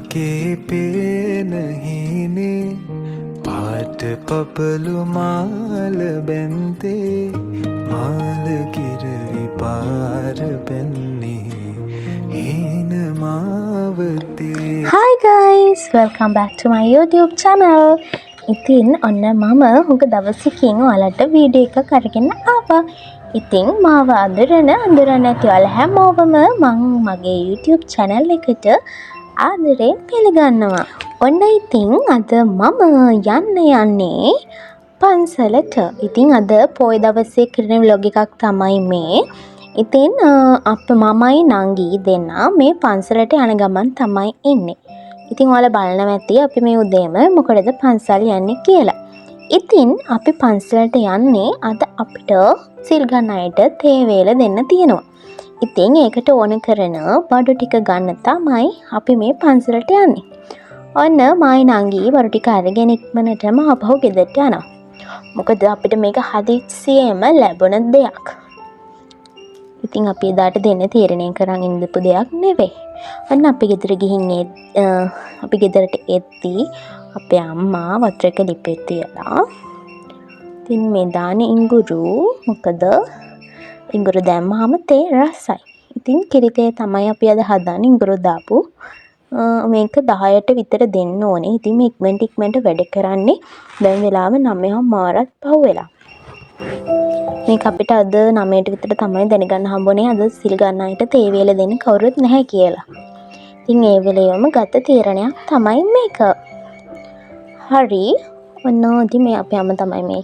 के पे नहीं ने පාට පපලු මාල බැන්තේ මාල කිරවි පාර පැන්නේ හීන මාවතේ. Hi guys, welcome back to my YouTube channel. ඉතින් ඔන්න මම හුඟ දවසකින් ඔයාලට වීඩියෝ එකක් අරගෙන ආවා. ඉතින් මාව අඳුරන නැති ඔයාලා හැමෝම මම මගේ YouTube channel එකට ආදරයෙන් පිළිගන්නවා. ඔන්න ඉතින් අද මම යන්නේ පන්සලට. ඉතින් අද පොය දවසේ කරන vlog එකක් තමයි මේ. ඉතින් මමයි නංගි දෙන්නා මේ පන්සලට යන ගමන් තමයි ඉන්නේ. ඉතින් ඔයාලා බලනවා ඇති අපි මේ උදේම මොකටද පන්සල් යන්නේ කියලා. ඉතින් අපි පන්සලට යන්නේ අද අපිට සිල් ගන්න අයට තේ වේල දෙන්න තියෙනවා. ඉතින් ඒකට ඕන කරන බඩු ටික ගන්න තමයි අපි මේ පන්සලට යන්නේ. ඔන්න මයි නංගි බඩු ටික අරගෙන ඉක්මනටම ආපහු ගෙදරට යනවා. මොකද අපිට මේක හදිස්සියෙම ලැබුණ දෙයක්. ඉතින් අපි එදාට දෙන්න තීරණය කරන් ඉඳපු දෙයක් නෙවෙයි. ඔන්න අපි ගෙදර ගිහින් අපි ගෙදරට එද්දී අපේ අම්මා වතුර එක ලිපේ තියලා ඉතින් මේ දාන්නේ ඉඟුරු. මොකද ඉඟුරු දැම්මම තේ රසයි. ඉතින් කිරිතේ තමයි අපි අද හදන්නේ ඉඟුරු දාපු. මේක 10ට විතර දෙන්න ඕනේ. ඉතින් මේ ඉක්මනට වැඩ කරන්නේ. දැන් වෙලාව 9:00 පහු වෙලා. මේක අපිට අද 9ට විතර තමයි දැනගන්න හම්බුනේ අද සිල් ගන්න අයට තේ වේල දෙන්න කවුරුත් නැහැ කියලා. ඉතින් ඒ වෙලෙම ගත තීරණයක් තමයි මේක. හරි. ඔන්න ඉතින් මේ අපේ අම්ම තමයි මේ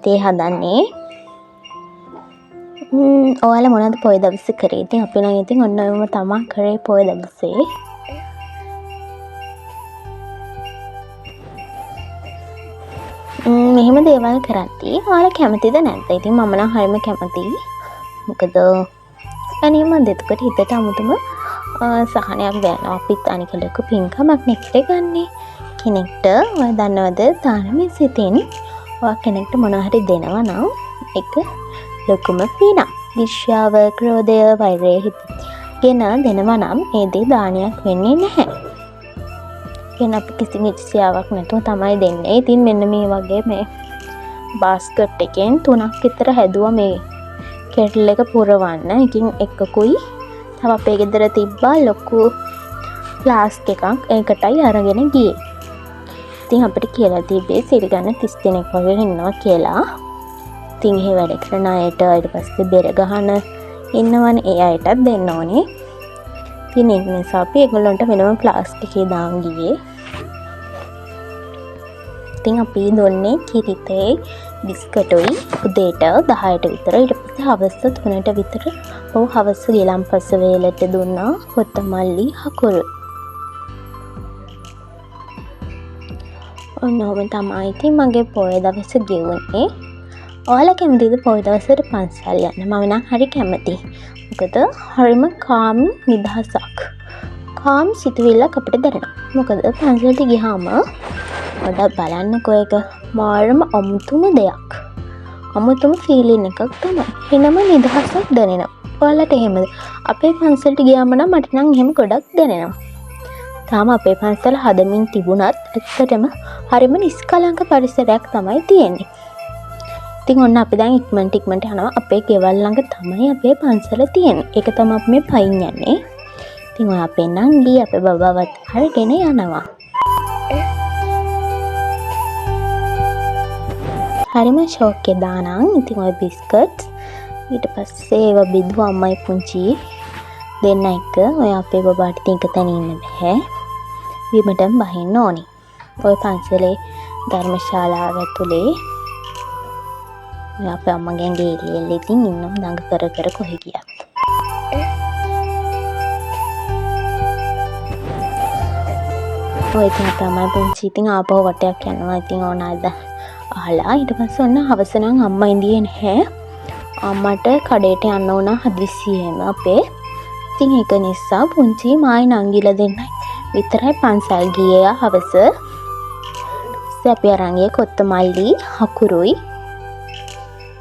තේ හදන්නේ. ඔයාලා මොනවද පොය දවසේ කරේ? ඉතින් අපි නම් ඉතින් ඔන්න ඔයම තමයි කරේ පොය දවසේ. මෙහෙම දේවල් කරද්දී ඔයාලා කැමතිද නැද්ද? ඉතින් මම නම් හරිම කැමතියි. මොකද අනේ මම දෙතකට හිතට අමුතුම සහනයක් දැනෙනවා. අපිත් අනික ලොකු පින්කමක් නෙක්ට ගන්නේ. කෙනෙක්ට ඔය දන්නවද දානමය සිතින් ඔයා කෙනෙක්ට මොනවා හරි දෙනවා නම් ඒක ලොකුම පිනක්. ඊර්ෂ්‍යාව, ක්‍රෝධය, වෛරය ගෙන දෙනවා නම් ඒ දේ දානයක් වෙන්නේ නැහැ. කියන අපි කිසිම ඉච්ඡාවක් නැතුව තමයි දෙන්නේ. ඉතින් මෙන්න මේ වගේ මේ බාස්කට් එකෙන් 3ක් විතර හැදුවා මේ කෙටල් එක පුරවන්න. ඉතින් එකකුයි තව අපේ ගෙදර තිබ්බා ලොකු ෆ්ලාස්ක් එකක්. ඒකටයි අරගෙන ගියේ. ඉතින් අපිට කියලා තිබ්බේ සිල් ගන්න 30 දෙනෙක් වගේ ඉන්නවා කියලා. ඉතින් එහෙ වැඩ කරන අයට ඊට පස්සේ බෙර ගහන ඉන්නවනේ ඒ අයටත් දෙන්න ඕනේ. ඉතින් ඒ නිසා අපි ඒගොල්ලන්ට වෙනම ප්ලාස්ටික් එකේ දාන් ගියේ. ඉතින් අපි දුන්නේ කිරිතේ බිස්කටුයි උදේට 10ට විතර. ඊට පස්සේ හවස 3ට විතර හවස ගිලම්පස වේලට දුන්නා කොත්තමල්ලි හකුරු. ඔන්නෝම තමයි ඉතින් මගේ පොය දවස ගෙවුනේ. ඔයාලා කැමතිද පොය දවසට පන්සල් යන්න? මම නම් හරි කැමතියි. මොකද හරිම කාම් නිදහසක්. කාම් සිතුවිල්ලක් අපිට දැනෙනවා. මොකද පන්සලට ගියාම ඔයාලා බලන්නකෝ ඒක මාරම අමුතුම දෙයක්. අමුතුම ෆීලින් එකක් තමයි. එනම නිදහසක් දැනෙනවා. ඔයාලට එහෙමද? අපේ පන්සලට ගියාම නම් මට නම් එහෙම ගොඩක් දැනෙනවා. තාම අපේ පන්සල හදමින් තිබුණත් ඇත්තටම හරිම නිස්කලංක පරිසරයක් තමයි තියෙන්නේ. ඉතින් ඔන්න අපි දැන් ඉක්මනට යනවා. අපේ ගෙවල් ළඟ තමයි අපේ පන්සල තියෙන්නේ. ඒක තමයි අපි මේ පයින් යන්නේ. ඉතින් ඔය අපේ නංගි අපේ බබාවත් අරගෙන යනවා. හරිම ෂෝක් එක දානම්. ඉතින් ඔය බිස්කට්ස් ඊට පස්සේ ඒව බිඳුව අම්මයි පුංචි දෙන්න එක. ඔය අපේ බබාට ඉතින් එක තැන ඉන්න බෑ. බිමටම බහින්න ඕනි. ඔය පන්සලේ ධර්මශාලාව ඇතුලේ අපේ අම්මගෙන් ගෙල්ලෙල්ල ඉතින් ඉන්නම් දඟ කර කොහෙ ගියා. ඔය ඉතින් තමයි පුංචි ඉතින් ආපහු වටයක් යනවා. ඉතින් ඕනයිද අහලා ඊට පස්සේ ඔන්න හවස නම් අම්මා ඉඳියේ නැහැ. අම්මට කඩේට යන්න උනා හදිස්සියෙම අපේ. ඉතින් ඒක නිසා පුංචි මායි නංගිලා දෙන්නයි විතරයි පන්සල් ගියේ හවස. ඉතින් අපි අරන් ගියේ කොත්තමල්ලි හකුරුයි.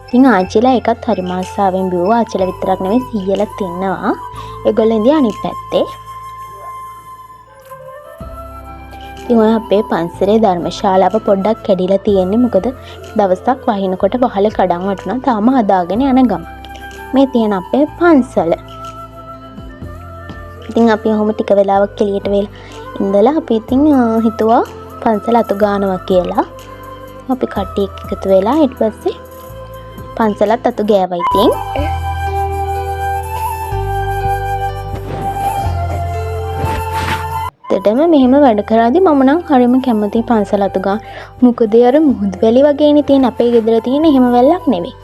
ඉතින් ආච්චිලා එකත් හරිම ආසාවෙන් බිව්වා. ආච්චිලා විතරක් නෙවෙයි සීයලත් ඉන්නවා. ඒගොල්ලෝ ඉඳි අනිත් පැත්තේ. ඉතින් ඔය අපේ පන්සලේ ධර්මශාලාව පොඩ්ඩක් කැඩිලා තියෙන්නේ. මොකද දවසක් වහිනකොට වහල කඩන් වටුණා. තාම හදාගෙන යන ගම. මේ තියෙන අපේ පන්සල. ඉතින් අපි ඔහොම ටික වෙලාවක් එළියට වෙලා ඉඳලා අපි ඉතින් හිතුවා පන්සල අතු ගන්නවා කියලා. අපි කට්ටිය එකතු වෙලා ඊට පස්සේ පන්සලත් අතු ගෑවා ඉතින්. ඇත්තටම මෙහෙම වැඩ කරාදී මම නම් හරියම කැමතියි පන්සල අතු ගන්න. මොකද අර මුහුදු වැලි වගේනේ තියෙන අපේ ගෙදර තියෙන එහෙම වැල්ලක් නෙවෙයි.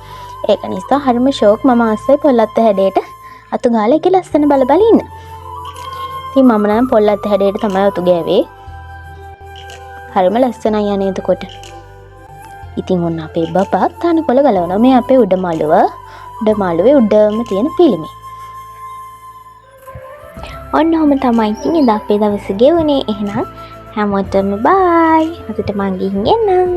ඒක නිසා හරියම ෂෝක් මම ආසයි පොල්ලත් හැඩයට අතු ගාලා ඒක ලස්සන බල බල ඉන්න. ඉතින් මම නම් පොල්ලත් හැඩයට තමයි අතු ගෑවේ. හරියම ලස්සනයි යන්නේ එතකොට. ඉතින් ඔන්න අපේ බබා තනකොළ ගලවනවා. මේ අපේ උඩමාළුවේ උඩම තියෙන පිළිමේ. ඔන්න ඔහම තමයි ඉතින් ඉද අපේ දවස ගෙවුනේ. එහෙනම් හැමෝටම බයි. අදට මං ගිහින් එන්නම්.